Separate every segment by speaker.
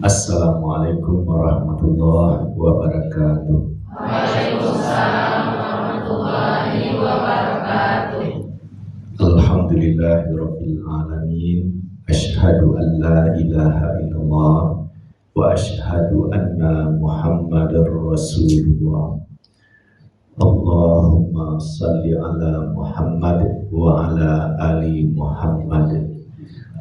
Speaker 1: Assalamualaikum warahmatullahi wabarakatuh.
Speaker 2: Waalaikumsalam warahmatullahi wabarakatuh.
Speaker 1: Alhamdulillahirabbil alamin. Asyhadu an la ilaha illallah wa asyhadu anna Muhammadar Rasulullah. Allahumma salli ala Muhammad wa ala ali Muhammad.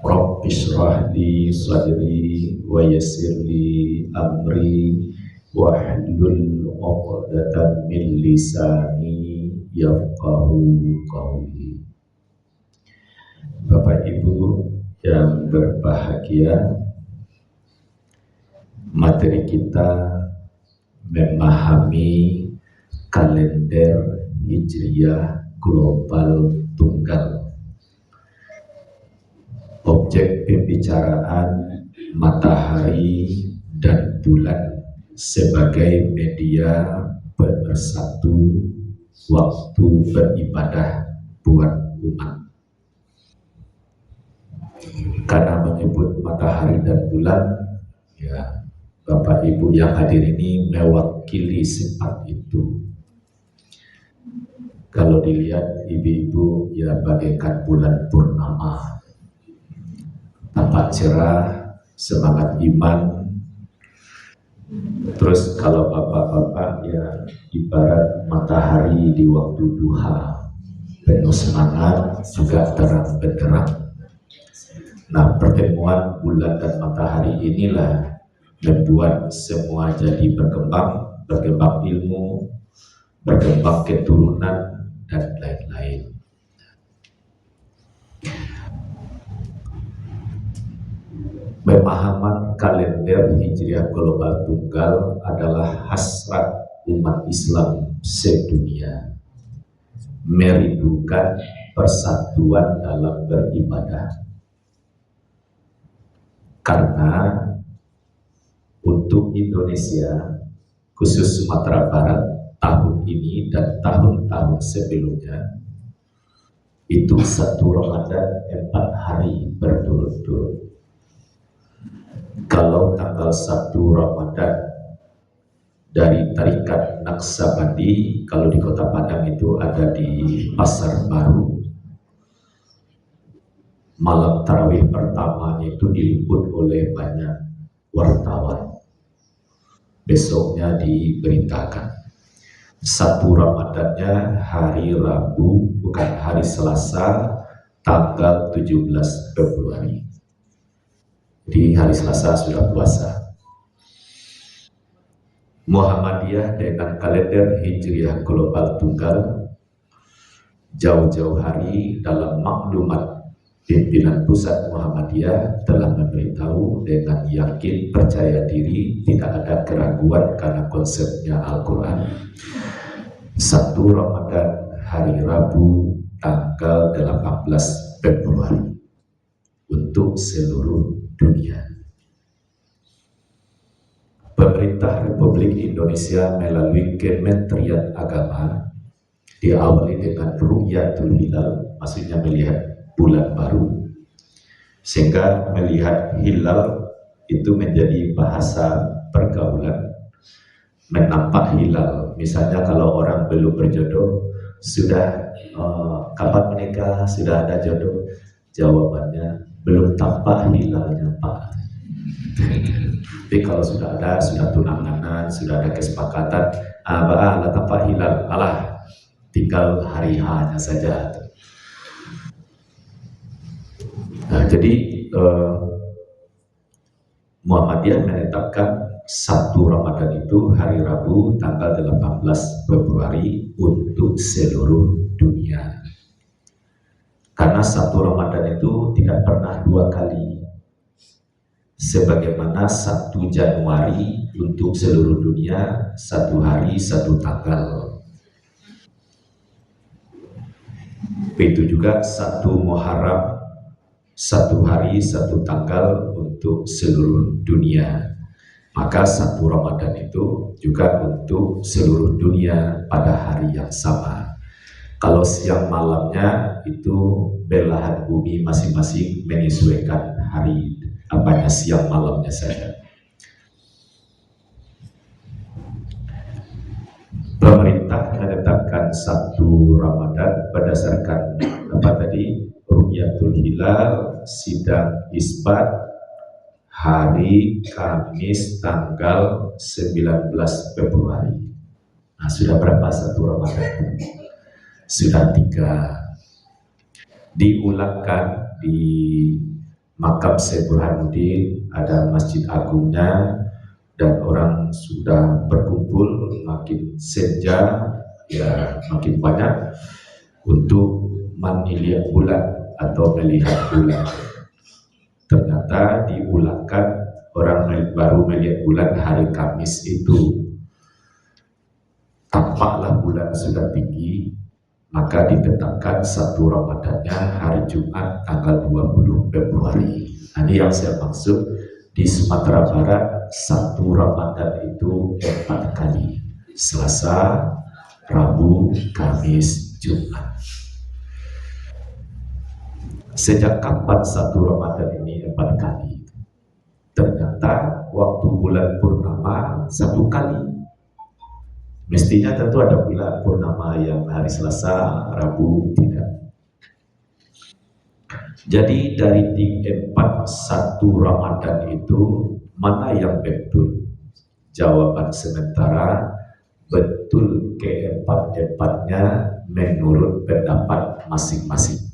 Speaker 1: Rabbi shrah li sadri wa yassir li amri wahlul 'uqdatam min lisani yafqahu qawli. Bapak Ibu yang berbahagia, materi kita memahami kalender Hijriah global tunggal. Objek pembicaraan matahari dan bulan sebagai media pemersatu waktu beribadah buat umat. Karena menyebut matahari dan bulan, ya Bapak Ibu yang hadir ini mewakili sifat itu. Kalau dilihat ibu-ibu ya bagaikan bulan purnama, tampak cerah, semangat iman. Terus kalau bapak-bapak ya ibarat matahari di waktu duha, penuh semangat, juga terang benderang. Nah, pertemuan bulan dan matahari inilah membuat semua jadi berkembang ilmu, berkembang keturunan, dan lain-lain. Pemahaman kalender Hijriah global tunggal adalah hasrat umat Islam sedunia merindukan persatuan dalam beribadah. Karena untuk Indonesia, khusus Sumatera Barat, tahun ini dan tahun-tahun sebelumnya itu satu Ramadan 4 hari berturut-turut. Kalau tanggal 1 Ramadan dari Tarekat Naksabandi, kalau di Kota Padang itu ada di Pasar Baru, malam tarawih pertama itu diliput oleh banyak wartawan. Besoknya diberitakan 1 Ramadannya hari Rabu, bukan hari Selasa, tanggal 17 Februari. Di hari Selasa sudah puasa. Muhammadiyah dengan kalender Hijriah global tunggal jauh-jauh hari dalam maklumat pimpinan pusat Muhammadiyah telah memberitahu dengan yakin percaya diri, tidak ada keraguan karena konsepnya Al-Quran. 1 Ramadan hari Rabu tanggal 18 Februari untuk seluruh dunia. Pemerintah Republik Indonesia melalui Kementerian Agama diawali dengan Ru'yatul Hilal, maksudnya melihat bulan baru, sehingga melihat hilal itu menjadi bahasa pergaulan. Menampak hilal, misalnya kalau orang belum berjodoh, sudah kapan menikah, sudah ada jodoh, jawabannya belum tampak hilalnya Pak. Tapi kalau sudah ada, sudah tunangan, sudah ada kesepakatan, ada tampak hilal, alah tinggal hari H-nya saja. Nah, jadi Muhammadiyah menetapkan 1 Ramadan itu hari Rabu tanggal 18 Februari untuk seluruh dunia. Karena 1 Ramadan itu tidak pernah 2 kali. Sebagaimana 1 Januari untuk seluruh dunia, 1 hari 1 tanggal. Begitu juga 1 Muharram, 1 hari 1 tanggal untuk seluruh dunia. Maka 1 Ramadan itu juga untuk seluruh dunia pada hari yang sama. Kalau siang malamnya itu belahan bumi masing-masing menyesuaikan hari hanya siang malamnya saja. Pemerintah menetapkan 1 Ramadan berdasarkan apa tadi? Ru'yatul Hilal, sidang isbat hari Kamis tanggal 19 Februari. Nah, sudah berapa 1 Ramadan? Sudah 3. Diulangkan di makam Syekh Burhanuddin, ada masjid agungnya, dan orang sudah berkumpul makin senja, ya makin banyak untuk melihat bulan atau melihat bulan. Ternyata diulangkan, orang baru melihat bulan hari Kamis itu. Tampaklah bulan sudah tinggi, maka ditetapkan 1 Ramadannya hari Jumat tanggal 20 Februari. Nah, ini yang saya maksud, di Sumatera Barat 1 Ramadan itu 4 kali. Selasa, Rabu, Kamis, Jumat. Sejak kapan 1 Ramadan ini 4 kali? Ternyata waktu bulan purnama 1 kali. Mestinya tentu ada bulan purnama yang hari Selasa, Rabu, tidak. Jadi dari 1 Ramadan itu mana yang betul? Jawaban sementara, betul keempat-empatnya menurut pendapat masing-masing.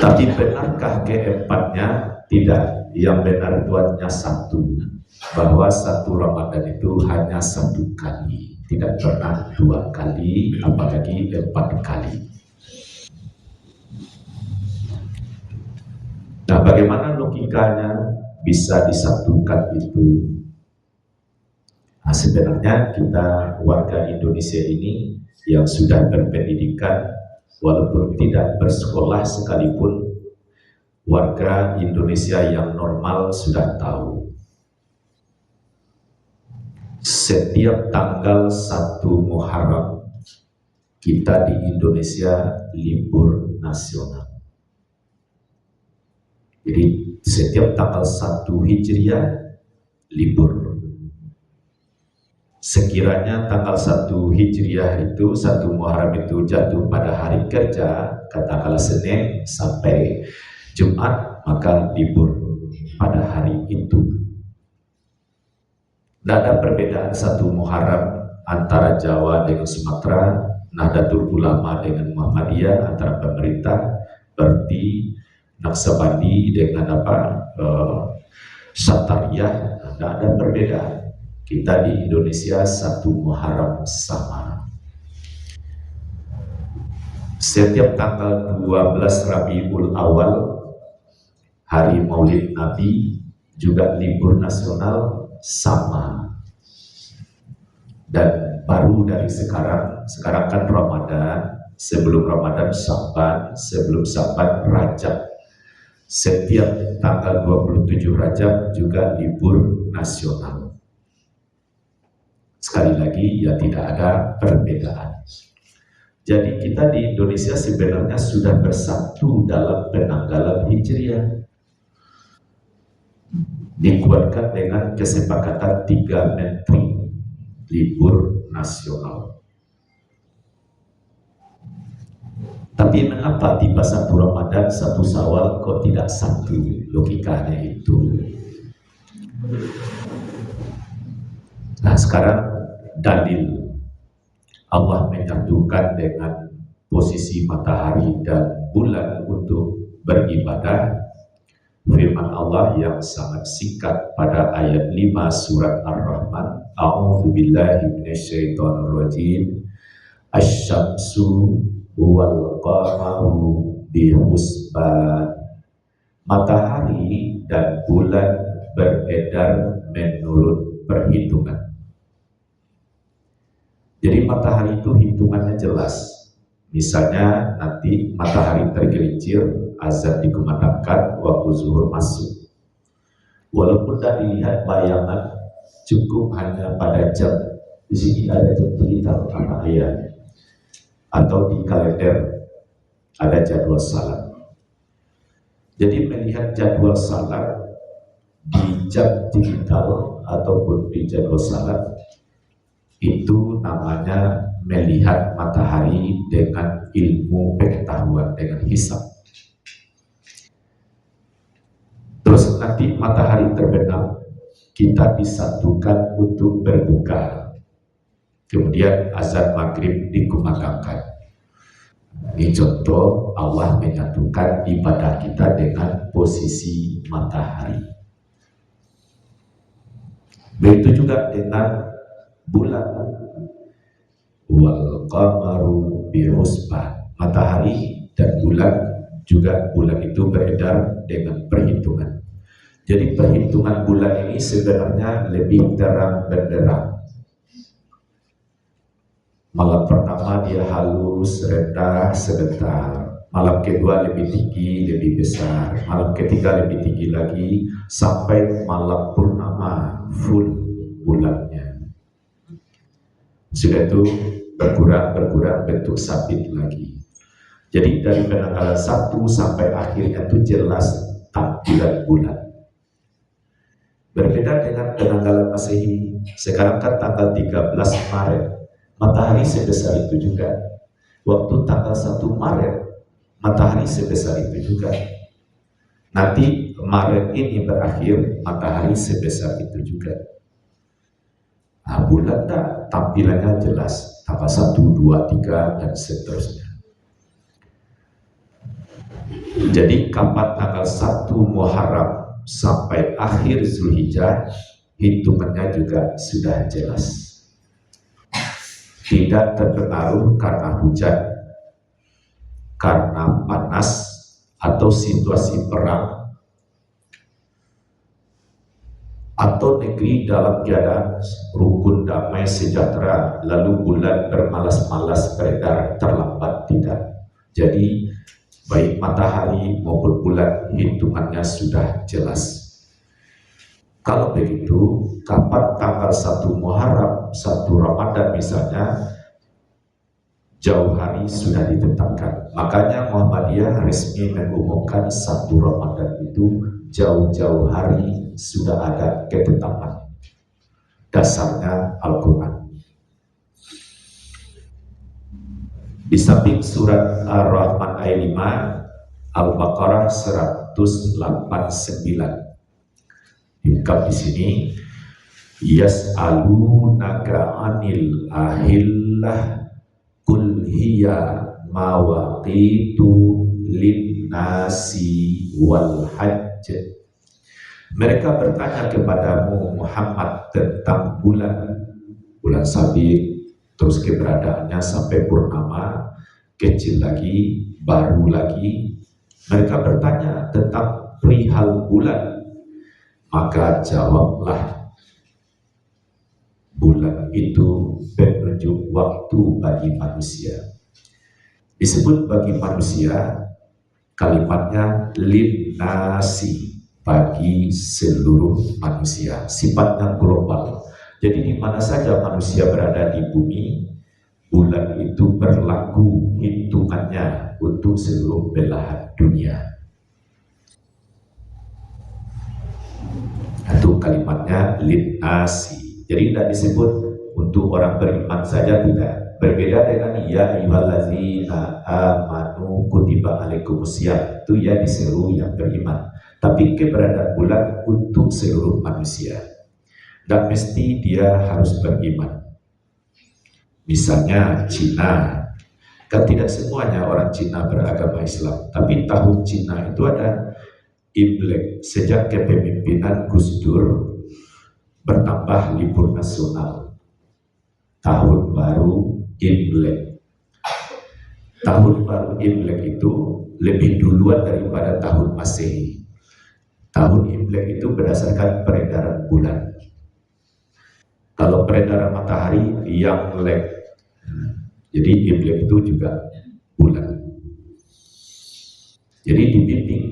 Speaker 1: Tapi benarkah keempatnya? Tidak. Yang benar itu hanya 1. Bahwa 1 Ramadan itu hanya 1 kali, tidak pernah 2 kali, apalagi 4 kali. Nah, bagaimana logikanya bisa disatukan itu? Nah, sebenarnya kita warga Indonesia ini yang sudah berpendidikan, walaupun tidak bersekolah sekalipun, warga Indonesia yang normal sudah tahu. Setiap tanggal 1 Muharram kita di Indonesia libur nasional. Jadi setiap tanggal 1 Hijriah libur. Sekiranya tanggal 1 Hijriah itu, 1 Muharram itu jatuh pada hari kerja, katakanlah Senin sampai Jumat, maka libur pada hari itu. Tidak ada perbedaan 1 Muharram antara Jawa dengan Sumatera, Nahdlatul Ulama dengan Muhammadiyah, antara pemerintah, Berti, Naksabandi dengan Satariyah. Tidak ada perbedaan. Kita di Indonesia 1 Muharram sama. Setiap tanggal 12 Rabiul Awal, hari Maulid Nabi, juga libur nasional sama. Dan baru dari sekarang kan Ramadan, sebelum Ramadan Syaban, sebelum Syaban Rajab. Setiap tanggal 27 Rajab juga libur nasional. Sekali lagi, ya tidak ada perbedaan. Jadi kita di Indonesia sebenarnya sudah bersatu dalam penanggalan Hijriah. Dikuatkan dengan kesepakatan 3 menteri libur nasional. Tapi mengapa tiba 1 Ramadan, 1 Syawal kok tidak satu? Logikanya itu. Nah, sekarang dalil Allah menyatukan dengan posisi matahari dan bulan untuk beribadah. Firman Allah yang sangat singkat pada ayat 5 surat Ar-Rahman, A'udzu billahi minasyaitonir rajim. Asy-syamsu wal qamaru bihusban. Matahari dan bulan beredar menurut perhitungan. Jadi matahari itu hitungannya jelas. Misalnya nanti matahari tergelincir, azan dikumandangkan, waktu zuhur masuk. Walaupun tidak dilihat bayangan, cukup hanya pada jam. Di sini ada jam digital apa ayat, atau di kalender ada jadwal salat. Jadi melihat jadwal salat di jam digital ataupun di jadwal salat itu namanya melihat matahari dengan ilmu pengetahuan, dengan hisab. Terus nanti matahari terbenam, kita disatukan untuk berbuka. Kemudian azan maghrib dikumandangkan. Ini contoh Allah menyatukan ibadah kita dengan posisi matahari. Begitu juga dengan bulan. Wal qamaru bihusban. Matahari dan bulan juga, bulan itu beredar dengan perhitungan. Jadi perhitungan bulan ini sebenarnya lebih terang benderang. Malam pertama dia halus, rendah, sebentar. Malam kedua lebih tinggi, lebih besar. Malam ketiga lebih tinggi lagi, sampai malam purnama full bulannya. Sudah itu berkurang bentuk sabit lagi. Jadi dari penanggalan 1 sampai akhirnya itu jelas tampilan bulan. Berbeda dengan penanggalan Masehi. Sekarang kan tanggal 13 Maret, matahari sebesar itu juga. Waktu tanggal 1 Maret, matahari sebesar itu juga. Nanti Maret ini berakhir, matahari sebesar itu juga. Nah, bulan tak, tampilannya jelas, tanggal 1, 2, 3, dan seterusnya. Jadi kapan tanggal 1 Muharram sampai akhir Zulhijjah, hitungannya juga sudah jelas. Tidak terpengaruh karena hujan, karena panas, atau situasi perang, atau negeri dalam keadaan rukun damai sejahtera, lalu bulan bermalas-malas beredar terlambat, tidak. Jadi baik matahari maupun bulan hitungannya sudah jelas. Kalau begitu, kapan tanggal 1 Muharram, 1 Ramadan misalnya, jauh hari sudah ditetapkan. Makanya Muhammadiyah resmi mengumumkan 1 Ramadan itu jauh-jauh hari sudah ada ketetapan. Dasarnya Al-Quran. Di samping surat Ar-Rahman ayat 5, Al-Baqarah 189. Diungkap di sini, yas'alunaka 'anil ahillah qul hiya mawaqitu linnasi wal hajj. Mereka bertanya kepadamu Muhammad tentang bulan sabit, terus keberadaannya sampai purnama, kecil lagi, baru lagi. Mereka bertanya tentang perihal bulan. Maka jawablah, bulan itu penunjuk waktu bagi manusia. Disebut bagi manusia, kalimatnya linnasi, bagi seluruh manusia, sifatnya global. Jadi di mana saja manusia berada di bumi, bulan itu berlaku hitungannya untuk seluruh belahan dunia. Itu kalimatnya linnasi. Jadi tidak disebut untuk orang beriman saja, tidak. Berbeda dengan ya ayyuhallazina amanu kutiba alaikumusiyam, itu ya diseru yang beriman. Tapi keberadaan bulan untuk seluruh manusia, dan mesti dia harus beriman. Misalnya Cina, kan tidak semuanya orang Cina beragama Islam, tapi tahun Cina itu ada Imlek. Sejak kepemimpinan Gus Dur bertambah libur nasional, tahun baru Imlek. Tahun baru Imlek itu lebih duluan daripada tahun Masehi. Tahun Imlek itu berdasarkan peredaran bulan. Kalau peredaran matahari yang lek, jadi Imlek itu juga bulan. Jadi dibimbing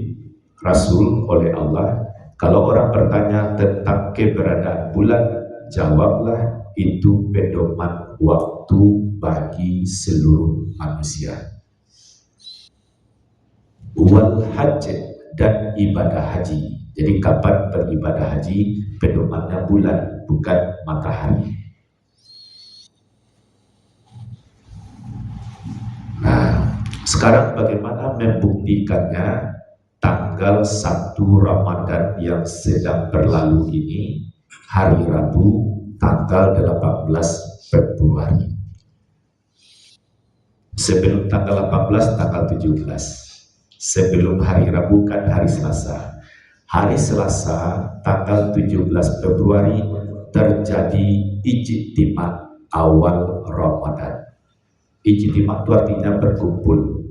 Speaker 1: Rasul oleh Allah, kalau orang bertanya tentang keberadaan bulan, jawablah itu pedoman waktu bagi seluruh manusia. Wal hajj, dan ibadah haji. Jadi kapan beribadah haji, pedomannya bulan, bukan matahari. Nah, sekarang bagaimana membuktikannya? Tanggal 1 Ramadan yang sedang berlalu ini, hari Rabu, tanggal 18 Februari. Sebelum tanggal 18, tanggal 17. Sebelum hari Rabu kan hari Selasa. Hari Selasa, tanggal 17 Februari, terjadi ijtima awal Ramadan. Ijtima itu artinya berkumpul.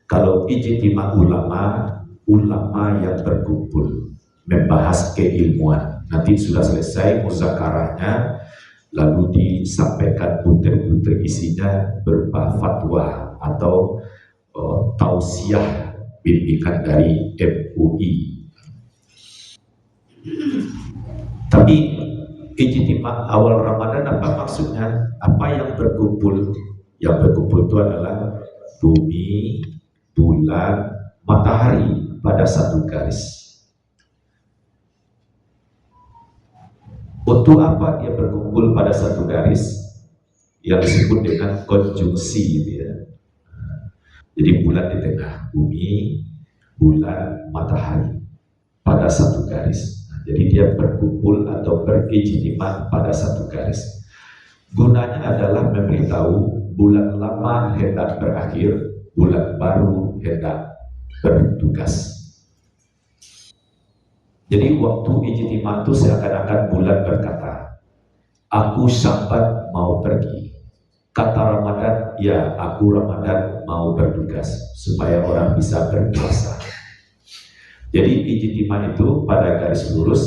Speaker 1: Kalau ijtima ulama yang berkumpul membahas keilmuan. Nanti sudah selesai muzakarahnya, lalu disampaikan butir-butir isinya berupa fatwa atau tausiah bimbingan dari MUI. Tapi ijtima awal Ramadan apa maksudnya? Apa yang berkumpul? Yang berkumpul itu adalah bumi, bulan, matahari pada satu garis. Untuk apa dia berkumpul pada satu garis? Yang disebut dengan konjungsi, gitu ya. Jadi bulan di tengah, bumi, bulan, matahari pada satu garis. Jadi dia berkumpul atau berijtima pada satu garis. Gunanya adalah memberitahu bulan lama hendak berakhir, bulan baru hendak bertugas. Jadi waktu ijtima itu seakan-akan bulan berkata, aku Sya'ban mau pergi. Kata Ramadan, ya aku Ramadan mau bertugas, supaya orang bisa berpuasa. Jadi ijtima itu pada garis lurus,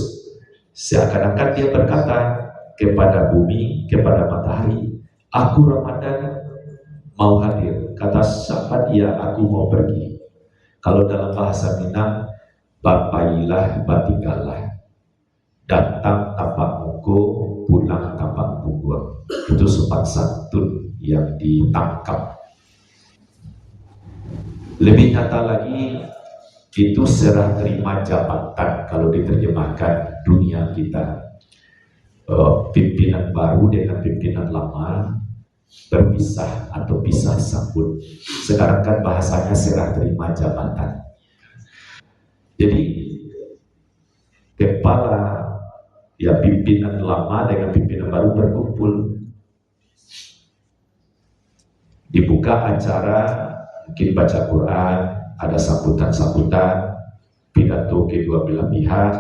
Speaker 1: seakan-akan dia berkata kepada bumi, kepada matahari, aku Ramadan mau hadir. Kata Sya'ban, ya aku mau pergi. Kalau dalam bahasa Minang, bapailah batinggalah, datang tanpa muko, pulang tanpa punggung. Itu sopan santun yang ditangkap. Lebih nyata lagi, itu serah terima jabatan kalau diterjemahkan dunia kita. Pimpinan baru dengan pimpinan lama berpisah atau pisah sambut. Sekarang kan bahasanya serah terima jabatan. Jadi kepala ya pimpinan lama dengan pimpinan baru berkumpul, dibuka acara, mungkin baca Quran, ada sambutan-sambutan, pidato kedua belah pihak,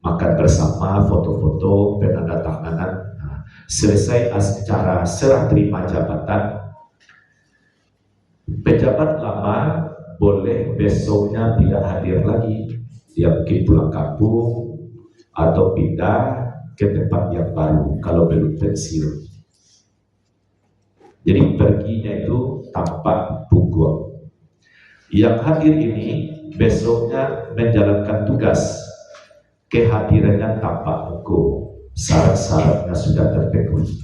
Speaker 1: makan bersama, foto-foto, penandatanganan. Selesai acara serah terima jabatan, pejabat lama boleh besoknya tidak hadir lagi. Dia mungkin pulang kampung atau pindah ke tempat yang baru kalau belum pensiun. Jadi perginya itu tanpa punggung. Yang hadir ini besoknya menjalankan tugas, kehadirannya tanpa punggung. Syarat-syaratnya sudah terpenuhi.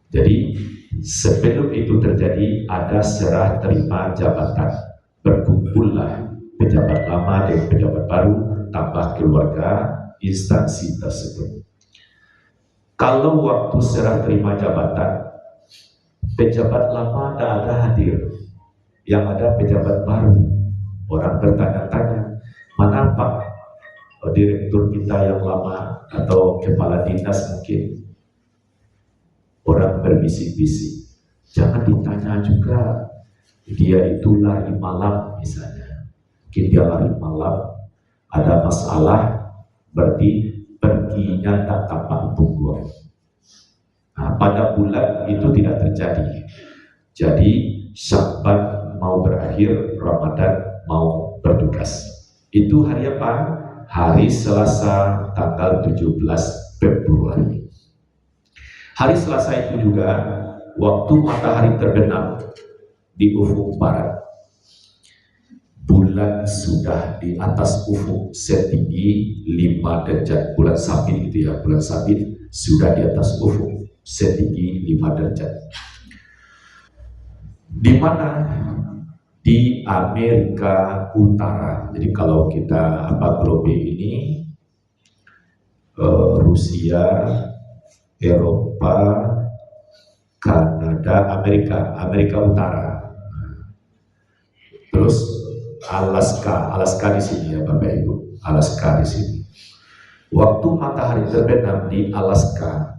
Speaker 1: Jadi sebelum itu terjadi ada serah terima jabatan. Berkumpullah pejabat lama dan pejabat baru, tambah keluarga instansi tersebut. Kalau waktu serah terima jabatan, pejabat lama tidak ada hadir, yang ada pejabat baru. Orang bertanya-tanya, mana Pak direktur kita yang lama atau kepala dinas mungkin. Orang berbisik-bisik, jangan ditanya juga, dia itu lari malam misalnya. Mungkin dia lari malam, ada masalah, berarti perginya tak tampak punggung. Nah, pada bulan itu tidak terjadi. Jadi Sya'ban mau berakhir, Ramadan mau bertugas. Itu hari apa? Hari Selasa tanggal 17 Februari. Hari Selasa itu juga waktu matahari terbenam di ufuk barat, bulan sudah di atas ufuk setinggi 5 derajat. Bulan Sabit itu ya, bulan Sabit sudah di atas ufuk setinggi 5 derajat. Di mana di Amerika Utara. Jadi kalau kita globe ini Rusia, Eropa, Kanada, Amerika Utara. Terus Alaska di sini ya Bapak Ibu, Alaska di sini. Waktu matahari terbenam di Alaska,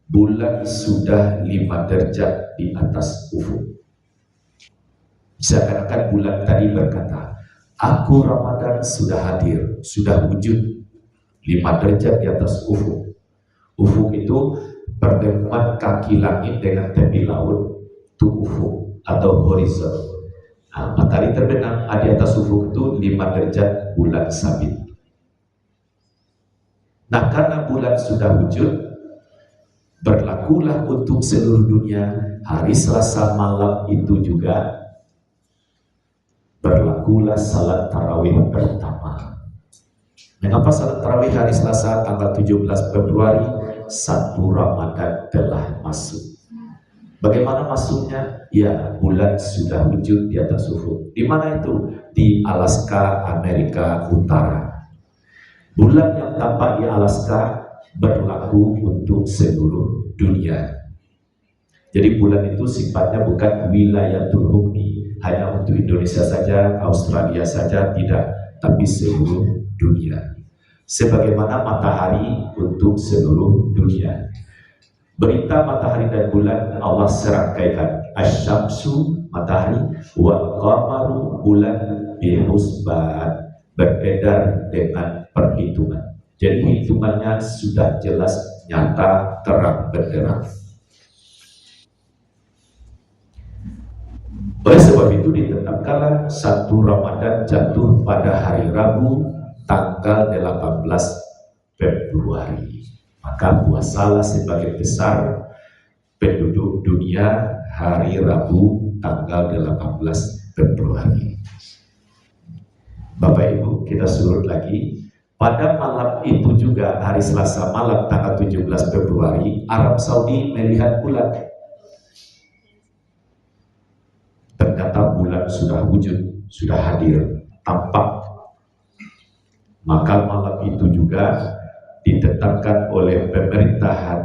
Speaker 1: bulan sudah 5 derajat di atas ufuk. Seakan-akan bulan tadi berkata, aku Ramadan sudah hadir, sudah wujud 5 derajat di atas ufuk. Ufuk itu pertemuan kaki langit dengan tepi laut, itu ufuk atau horizon. Nah, matahari terbenam di atas ufuk itu 5 derajat bulan sabit. Nah, karena bulan sudah wujud, berlakulah untuk seluruh dunia hari Selasa malam itu juga berlakulah salat tarawih pertama. Mengapa salat tarawih hari Selasa tanggal 17 Februari? 1 Ramadan telah masuk. Bagaimana masuknya? Ya, bulan sudah wujud di atas ufuk. Di mana itu? Di Alaska, Amerika Utara. Bulan yang tampak di Alaska berlaku untuk seluruh dunia. Jadi bulan itu sifatnya bukan wilayatul hukmi, hanya untuk Indonesia saja, Australia saja, tidak, tapi seluruh dunia. Sebagaimana matahari untuk seluruh dunia. Berita matahari dan bulan Allah serangkaikan. Asy-syamsu matahari, wal qamaru bulan, bihusban beredar dengan perhitungan. Jadi hitungannya sudah jelas, nyata, terang benderang. Oleh sebab itu ditetapkanlah 1 Ramadan jatuh pada hari Rabu tanggal 18 Februari. Maka puasalah sebagai besar penduduk dunia hari Rabu tanggal 18 Februari. Bapak Ibu, kita surut lagi. Pada malam itu juga hari Selasa malam tanggal 17 Februari, Arab Saudi melihat bulan. Ternyata bulan sudah wujud, sudah hadir, tampak. Maka malam itu juga ditetapkan oleh pemerintahan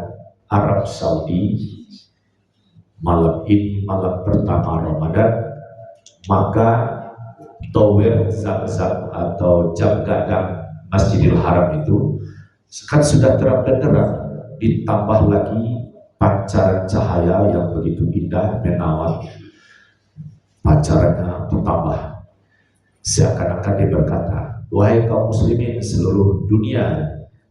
Speaker 1: Arab Saudi, malam ini malam pertama Ramadan, maka tower Zam-Zam atau jam gadang Masjidil Haram itu kan sudah terang benderang, ditambah lagi pancaran cahaya yang begitu indah menawan. Pancarannya bertambah, seakan-akan dia berkata, wahai kaum muslimin seluruh dunia,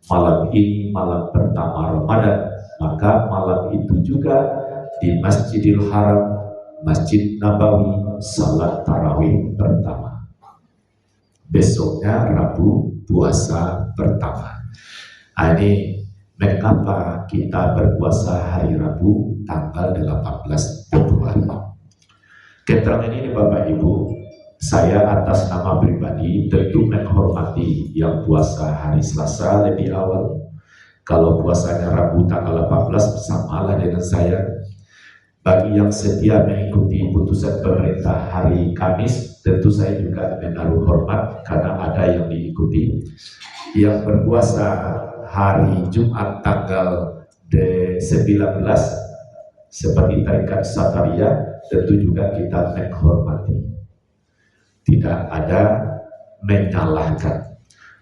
Speaker 1: malam ini malam pertama Ramadan, maka malam itu juga di Masjidil Haram, Masjid Nabawi, salat tarawih pertama. Besoknya Rabu puasa pertama. Ini mengapa kita berpuasa hari Rabu tanggal 18 Februari. Keterangan ini Bapak Ibu, saya atas nama pribadi tentu menghormati yang puasa hari Selasa lebih awal. Kalau puasanya Rabu tanggal 18 samalah dengan saya. Bagi yang setia mengikuti putusan pemerintah hari Kamis, tentu saya juga menaruh hormat karena ada yang diikuti. Yang berpuasa hari Jumat tanggal 19 seperti tarikat Sataria, tentu juga kita menghormati. Tidak ada menyalahkan.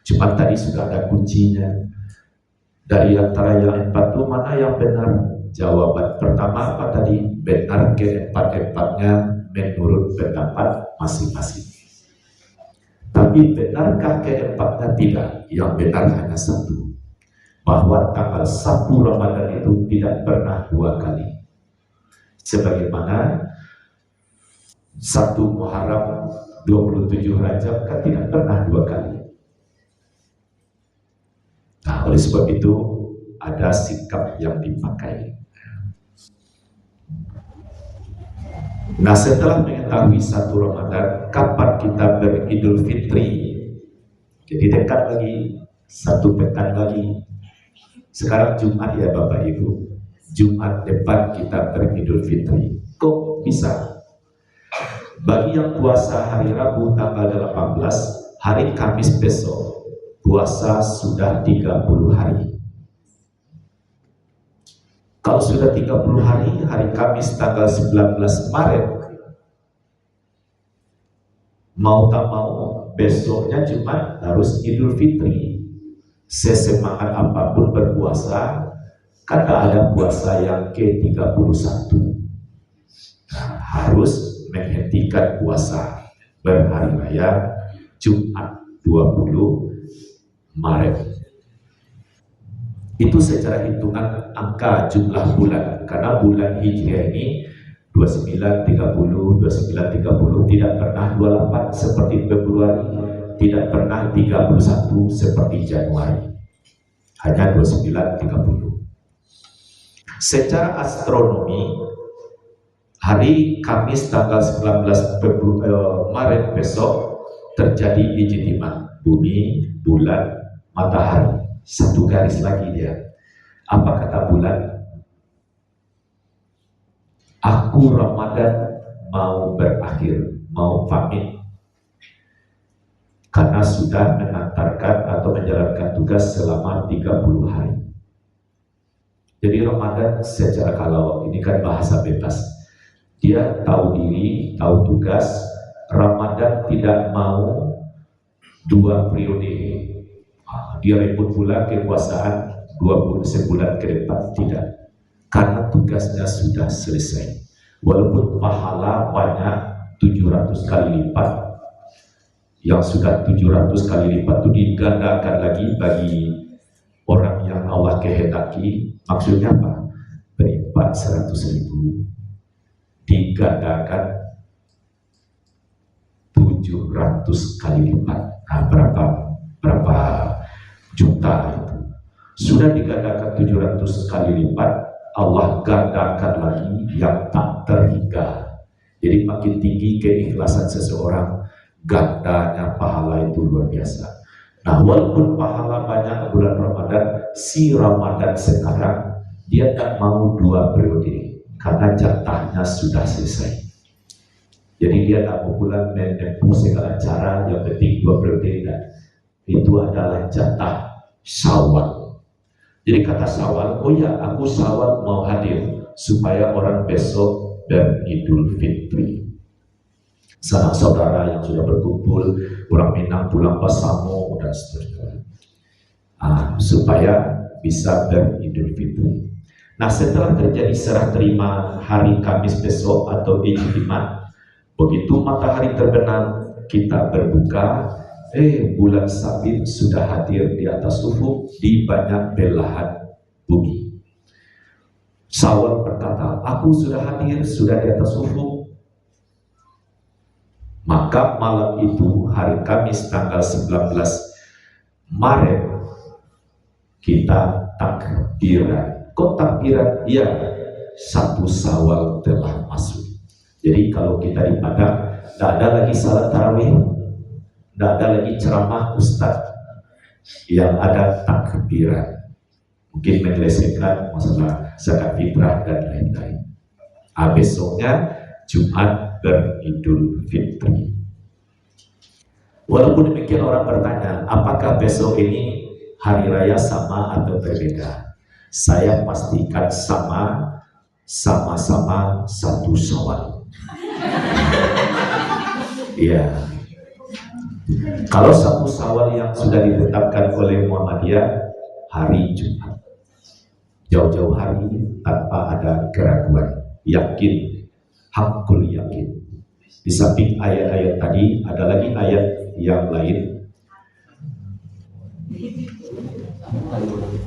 Speaker 1: Cuma tadi sudah ada kuncinya. Dari antara yang 4 itu mana yang benar? Jawaban pertama apa tadi? Benar keempat-empatnya menurut pendapat masing-masing. Tapi benarkah keempatnya? Tidak. Yang benar hanya satu. Bahwa tanggal 1 Ramadan itu tidak pernah 2 kali. Sebagaimana 1 Muharram 27 Rajab kan tidak pernah 2 kali. Nah, oleh sebab itu ada sikap yang dipakai. Nah, setelah mengetahui 1 Ramadan, kapan kita beridul fitri? Jadi dekat lagi, 1 pekan lagi. Sekarang Jumat ya Bapak Ibu, Jumat depan kita beridul fitri. Kok bisa? Bagi yang puasa hari Rabu tanggal 18, hari Kamis besok puasa sudah 30 hari. Kalau sudah 30 hari, hari Kamis tanggal 19 Maret, mau tak mau besoknya Jumat harus Idul Fitri. Sesemangat apapun berpuasa, kan tak ada puasa yang ke-31. Nah, harus menghentikan puasa berhari raya Jumat 20 Maret. Itu secara hitungan angka jumlah bulan, karena bulan Hijriah ini 29, 30, 29, 30, tidak pernah 28 seperti Februari, tidak pernah 31 seperti Januari, hanya 29, 30. Secara astronomi, hari Kamis tanggal 19 Maret besok terjadi ijtima bumi, bulan, matahari, satu garis lagi dia. Apa kata bulan? Aku Ramadan mau berakhir, mau pamit, karena sudah mengantarkan atau menjalankan tugas selama 30 hari. Jadi Ramadan secara, kalau ini kan bahasa bebas, dia tahu diri, tahu tugas. Ramadan tidak mau 2 periode. Dia rebut pula kekuasaan 20 sebulan ke depan, tidak. Karena tugasnya sudah selesai. Walaupun pahala banyak 700 kali lipat, yang sudah 700 kali lipat itu digandakan lagi bagi orang yang Allah kehendaki. Maksudnya apa? Berlipat 100.000 digandakan 700 kali lipat. Nah, berapa juta itu? Sudah digandakan 700 kali lipat, Allah gandakan lagi yang tak terhingga. Jadi makin tinggi keikhlasan seseorang, gandanya pahala itu luar biasa. Nah, walaupun pahala banyak bulan Ramadan, si Ramadan sekarang dia tak mau 2 periode karena jatahnya sudah selesai. Jadi dia tak mau pula menempuh segala cara, yang penting 2 periode. Dan itu adalah jatah Syawal. Jadi kata Syawal, oh ya, aku Syawal mau hadir supaya orang besok beridul fitri. Sanak saudara yang sudah berkumpul, orang Minang pulang Pasamo dan seterusnya, supaya bisa beridul fitri. Nah, setelah terjadi serah terima hari Kamis besok atau ijtima, begitu matahari terbenam, kita berbuka. Bulan sabit sudah hadir di atas ufuk di banyak belahan bumi. Syawal berkata, aku sudah hadir, sudah di atas ufuk. Maka malam itu, hari Kamis tanggal 19 Maret, kita takbiran. Kok takbiran? Ya, 1 Syawal telah masuk. Jadi kalau kita di Padang, tidak ada lagi salat tarawih, tidak ada lagi ceramah ustaz, yang ada takbiran. Mungkin menyelesaikan masalah zakat fitrah dan lain-lain. Besoknya Jumat beridul fitri. Walaupun demikian, orang bertanya, apakah besok ini hari raya sama atau berbeda? Saya pastikan sama, sama-sama 1 Syawal. Ya. Kalau 1 Syawal yang sudah ditetapkan oleh Muhammadiyah, hari Jumat. Jauh-jauh hari tanpa ada keraguan, yakin, hakul yakin. Di samping ayat-ayat tadi, ada lagi ayat yang lain.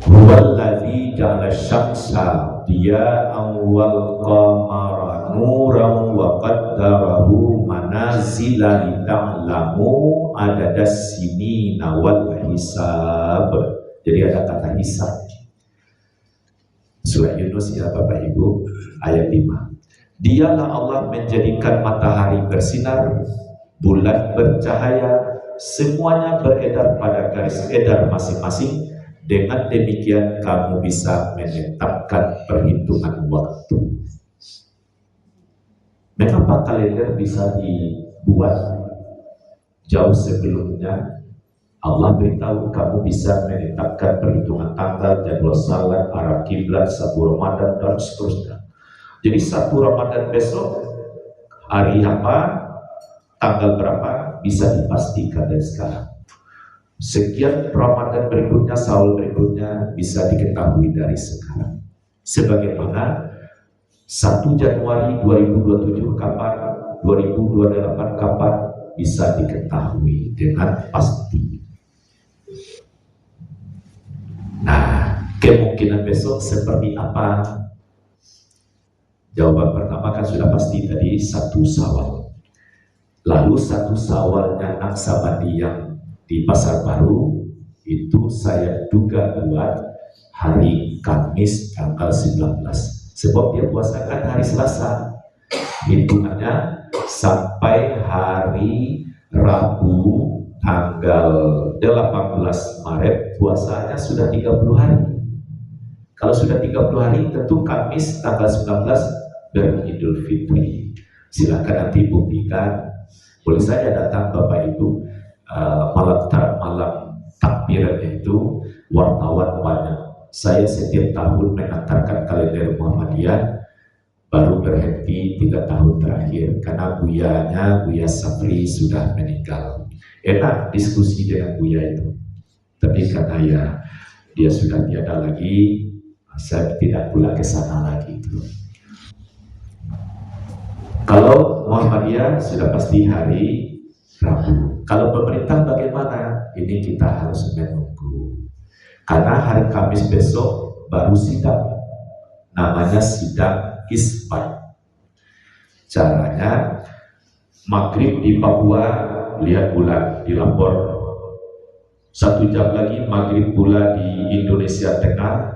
Speaker 1: Huwallazi ja'ala syamsa diya'an wal qamara nuran wa qaddarahu manazila lita'lamu adadas sinina wal hisab. Jadi ada kata hisab. Surah Yunus ya Bapak Ibu, ayat 5. Dialah Allah menjadikan matahari bersinar, bulan bercahaya, semuanya beredar pada garis edar masing-masing. Dengan demikian kamu bisa menetapkan perhitungan waktu. Mengapa kalender bisa dibuat jauh sebelumnya? Allah beritahu kamu bisa menetapkan perhitungan tanggal, jadwal salat, arah kiblat, 1 Ramadan dan seterusnya. Jadi 1 Ramadan besok hari apa, tanggal berapa bisa dipastikan dari sekarang. Sekian Ramadan berikutnya, Syawal berikutnya bisa diketahui dari sekarang. Sebagaimana 1 Januari 2027 kapan, 2028 kapan bisa diketahui dengan pasti. Nah, kemungkinan besok seperti apa? Jawaban pertama kan sudah pasti tadi 1 Syawal. Lalu 1 Syawalnya Naksabandi yang di Pasar Baru itu saya duga buat hari Kamis tanggal 19. Sebab dia puasa kan hari Selasa. Hitungannya sampai hari Rabu tanggal 18 Maret puasanya sudah 30 hari. Kalau sudah 30 hari tentu Kamis tanggal 19 beridul fitri. Silakan nanti buktikan. Boleh saja datang Bapak Ibu malam takbirannya itu wartawan banyak. Saya setiap tahun mengantarkan kalender Muhammadiyah, baru berhenti 3 tahun terakhir karena Buya Sapri sudah meninggal. Enak diskusi dengan Buya itu, tapi karena ya dia sudah tiada lagi, saya tidak pula ke sana lagi itu. Kalau Muhammadiyah sudah pasti hari Rabu. Kalau pemerintah bagaimana? Ini kita harus menunggu. Karena hari Kamis besok baru sidang, namanya sidang isbat. Caranya maghrib di Papua lihat bulan dilapor, 1 jam lagi maghrib pula di Indonesia Tengah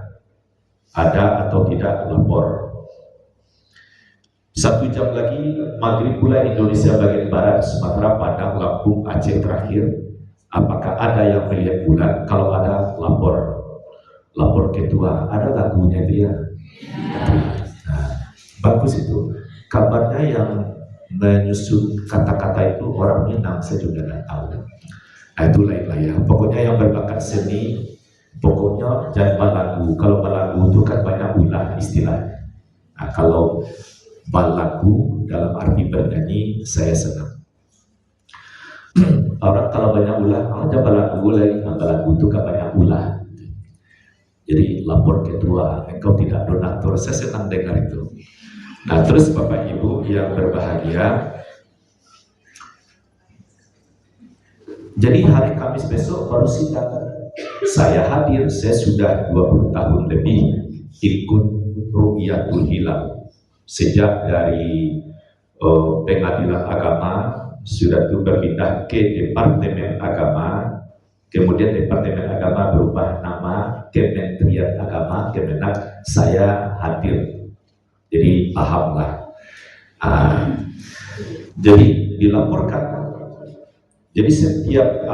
Speaker 1: ada atau tidak lapor, 1 jam lagi maghrib pula Indonesia bagian barat, Sumatera, Padang, Lampung, Aceh terakhir, apakah ada yang melihat bulan? Kalau ada lapor ketua, ada lagunya dia. Nah, bagus itu. Kabarnya yang menyusun kata-kata itu orang Minang, saya juga tidak tahu. Nah itu lain lah ya. Pokoknya yang berbakat seni, pokoknya jangan balagu. Kalau balagu itu kan banyak ulah istilahnya. Nah kalau balagu dalam arti bernyanyi, saya senang. Orang kalau banyak ulah, aja balagu lagi. Nah, balagu itu kan banyak ulah. Jadi lapor ketua, engkau tidak donatur, saya senang dengar itu. Nah terus Bapak Ibu yang berbahagia, jadi hari Kamis besok baru sidang. Saya hadir, saya sudah 20 tahun lebih ikut Ru'yatul Hilal. Sejak dari pengadilan agama, sudah itu berpindah ke Departemen Agama, kemudian Departemen Agama berubah nama Kementerian Agama, Kemenak, saya hadir. Jadi pahamlah. Jadi dilaporkan. Jadi setiap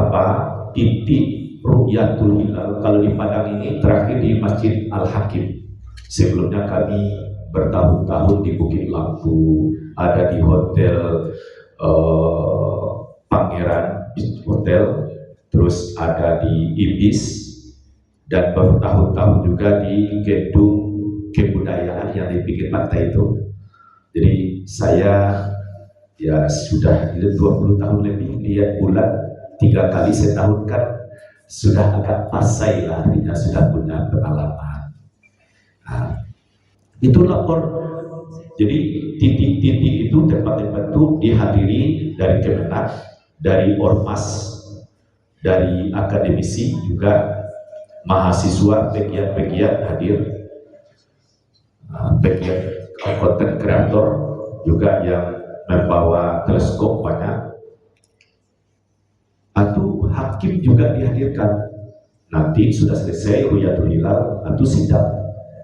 Speaker 1: titik Ru'yatul Hilal, kalau di Padang ini terakhir di Masjid Al-Hakim. Sebelumnya kami bertahun-tahun di Bukit Lampu, ada di Hotel Pangeran Hotel, terus ada di Ibis, dan bertahun-tahun juga di gedung kebudayaan yang di pinggir pantai itu. Jadi saya ya sudah 20 tahun lebih lihat bulan 3 kali setahun kan sudah agak pasai lah, artinya sudah punya pengalaman. Nah, itu lapor. Jadi titik-titik itu, tempat-tempat itu dihadiri dari Kemenak, dari ormas, dari akademisi juga, mahasiswa, pegiat-pegiat hadir, pegiat konten kreator juga yang membawa teleskop banyak. Atau hakim juga dihadirkan. Nanti sudah selesai Ru'yatul Hilal, atau sidang.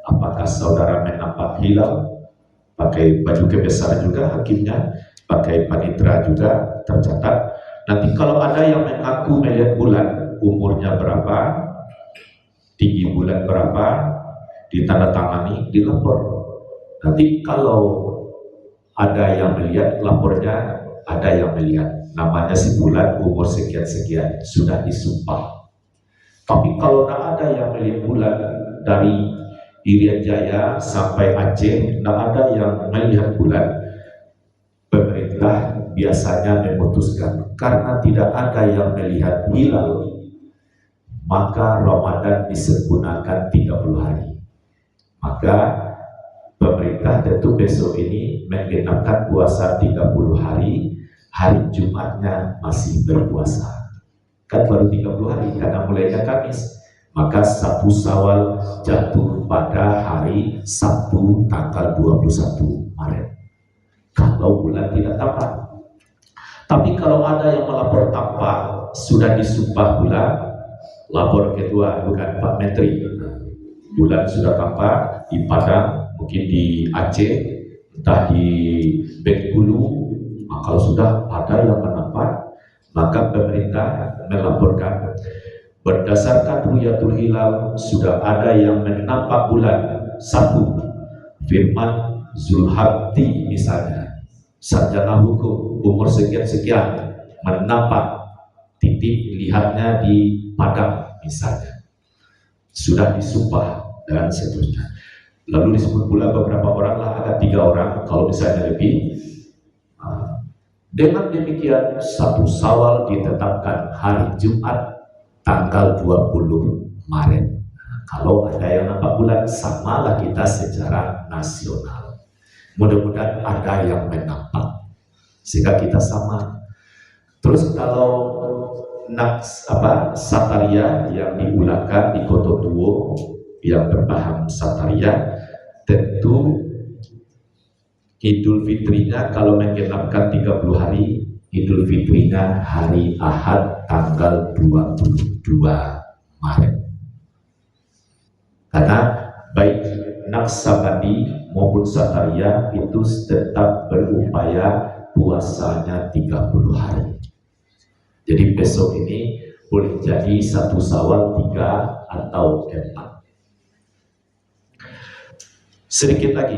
Speaker 1: Apakah saudara menampak hilal? Pakai baju kebesaran juga hakimnya, pakai panitra juga tercatat. Nanti kalau ada yang mengaku melihat bulan, umurnya berapa, tinggi bulan berapa, ditandatangani, dilapor. Nanti kalau ada yang melihat lapornya, ada yang melihat namanya si bulan umur sekian-sekian sudah disumpah. Tapi kalau tidak ada yang melihat bulan dari Irian Jaya sampai Aceh, tidak ada yang melihat bulan, pemerintah biasanya memutuskan karena tidak ada yang melihat hilal, maka Ramadan disempurnakan 30 hari. Maka pemerintah tentu besok ini menggenapkan puasa 30 hari, hari Jumatnya masih berpuasa. Kan baru 30 hari karena mulainya Kamis. Maka 1 Syawal jatuh pada hari Sabtu tanggal 21 Maret. Kalau bulan tidak tampak. Tapi kalau ada yang melapor tampak, sudah disumpah bulan, lapor kedua, bukan Pak Menteri. Bulan sudah tampak di Padang, mungkin di Aceh, entah di Bengkulu. Kalau sudah ada yang menampak, maka pemerintah melaporkan berdasarkan ru'yatul hilal sudah ada yang menampak bulan. Satu, firman Zulhaddi misalnya, sarjana hukum umur sekian-sekian menampak titik lihatnya di Padang misalnya, sudah disumpah dan seterusnya. Lalu disebut pula beberapa orang lah, ada 3 orang kalau misalnya lebih. Dengan demikian 1 Syawal ditetapkan hari Jumat tanggal 20 Maret. Kalau ada yang nampak bulan, samalah kita secara nasional. Mudah-mudahan ada yang menampak sehingga kita sama. Terus kalau Sataria yang diulangkan di Koto Tuo yang berpaham Sataria, tentu Idul Fitrinya kalau menggenapkan 30 hari, Idul Fitrinya hari Ahad tanggal 22 Maret. Karena baik Naksabandi maupun Sataria itu tetap berupaya puasanya 30 hari. Jadi besok ini boleh jadi 1 Syawal 3 atau 4. Sedikit lagi,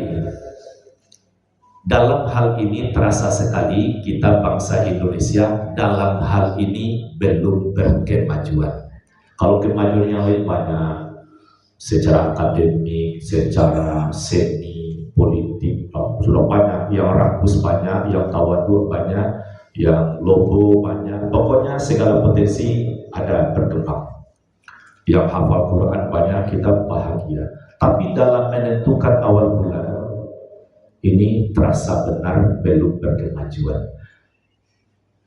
Speaker 1: dalam hal ini terasa sekali kita bangsa Indonesia dalam hal ini belum berkemajuan. Kalau kemajuan yang lain banyak, secara akademik, secara seni, politik, sudah banyak, yang rakus banyak, yang tawadhu banyak, yang logo banyak, pokoknya segala potensi ada berkembang. Yang hafal Quran banyak, kita bahagia. Tapi dalam menentukan awal bulan, ini terasa benar belum berkemajuan.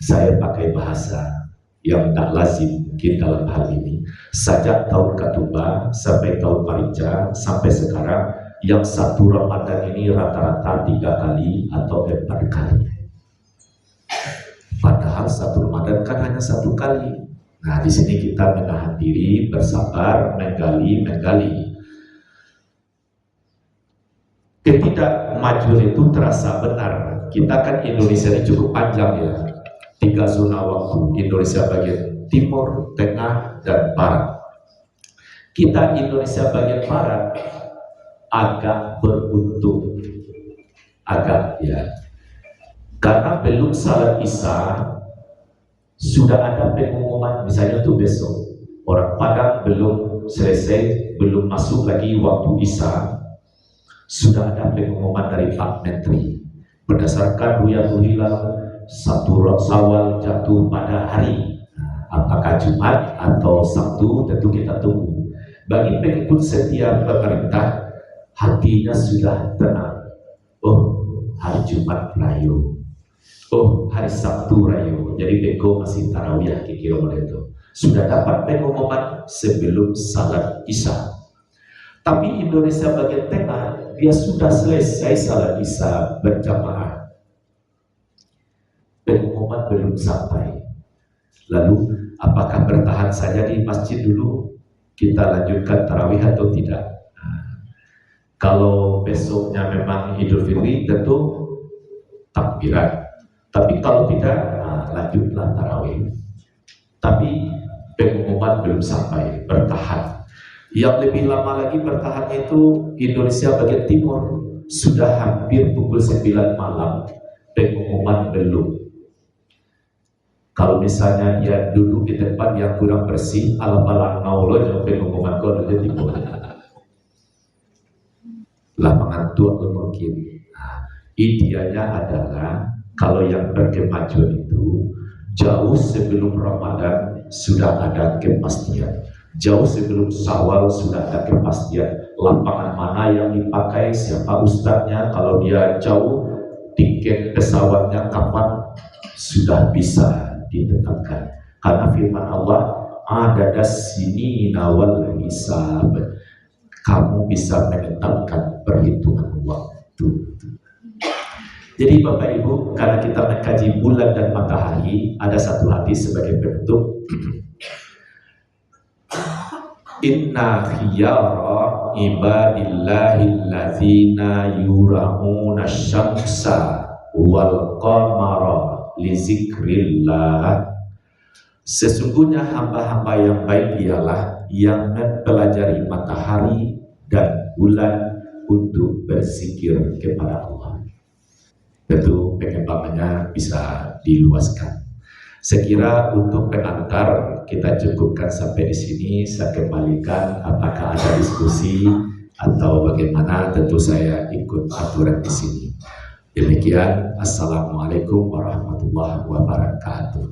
Speaker 1: Saya pakai bahasa yang tak lazim mungkin dalam hal ini. Sejak tahun Ketumbar sampai tahun Marica sampai sekarang, yang 1 Ramadan ini rata-rata 3 kali atau 4 kali. Padahal 1 Ramadan kan hanya 1 kali. Nah, di sini kita menahan diri, bersabar, menggali. Ketidakmajuan itu terasa benar. Kita kan Indonesia ini cukup panjang ya. 3 zona waktu. Indonesia bagian timur, tengah, dan barat. Kita Indonesia bagian barat agak beruntung. Agak ya. Karena belum salat Isya sudah ada pengumuman, misalnya untuk besok. Orang Padang belum selesai, belum masuk lagi waktu Isya. Sudah ada pengumuman dari Pak Menteri berdasarkan ru'yatul hilal 1 Syawal jatuh pada hari, apakah Jumat atau Sabtu, tentu kita tunggu. Bagi pengikut setia pemerintah, hatinya sudah tenang. Oh, hari Jumat rayu, oh hari Sabtu rayu, jadi beko masih tarawih kira-kira model itu. Sudah dapat pengumuman sebelum salat Isya. Tapi Indonesia bagian tengah, dia sudah selesai salat Isya berjamaah. Pengumuman belum sampai. Lalu apakah bertahan saja di masjid dulu, kita lanjutkan tarawih atau tidak? Kalau besoknya memang Idul Fitri, tentu takbiran. Tapi kalau tidak, lanjutlah tarawih. Tapi pengumuman belum sampai, bertahan. Yang lebih lama lagi bertahannya itu Indonesia bagian timur. sudah hampir pukul 9 malam, pengumuman belum. Kalau misalnya dia duduk di tempat yang kurang bersih, alam-alam ngaulo yang pengumuman kau ada di bawah. Lapangan tua mungkin. Nah, ideanya adalah kalau yang berkemajuan itu jauh sebelum Ramadan sudah ada kepastian. Jauh sebelum Syawal sudah ada kepastian. Lapangan mana yang dipakai, siapa ustadznya, kalau dia jauh, tiket pesawatnya kapan, sudah bisa ditetapkan. Karena firman Allah, ada sini nawal hisab. Kamu bisa menetapkan perhitungan waktu. Jadi Bapak Ibu, karena kita mengkaji bulan dan matahari, ada satu hadis sebagai bentuk inna khiyara ibadillahil ladzina yura'una syamsa wal qamara li zikrillah. Sesungguhnya hamba-hamba yang baik ialah yang mempelajari matahari dan bulan untuk berzikir kepada Allah. Tentu pengembangannya bisa diluaskan. Saya kira untuk pengantar kita cukupkan sampai di sini. Saya kembalikan apakah ada diskusi atau bagaimana, tentu saya ikut aturan di sini. Demikian, assalamualaikum warahmatullahi wabarakatuh.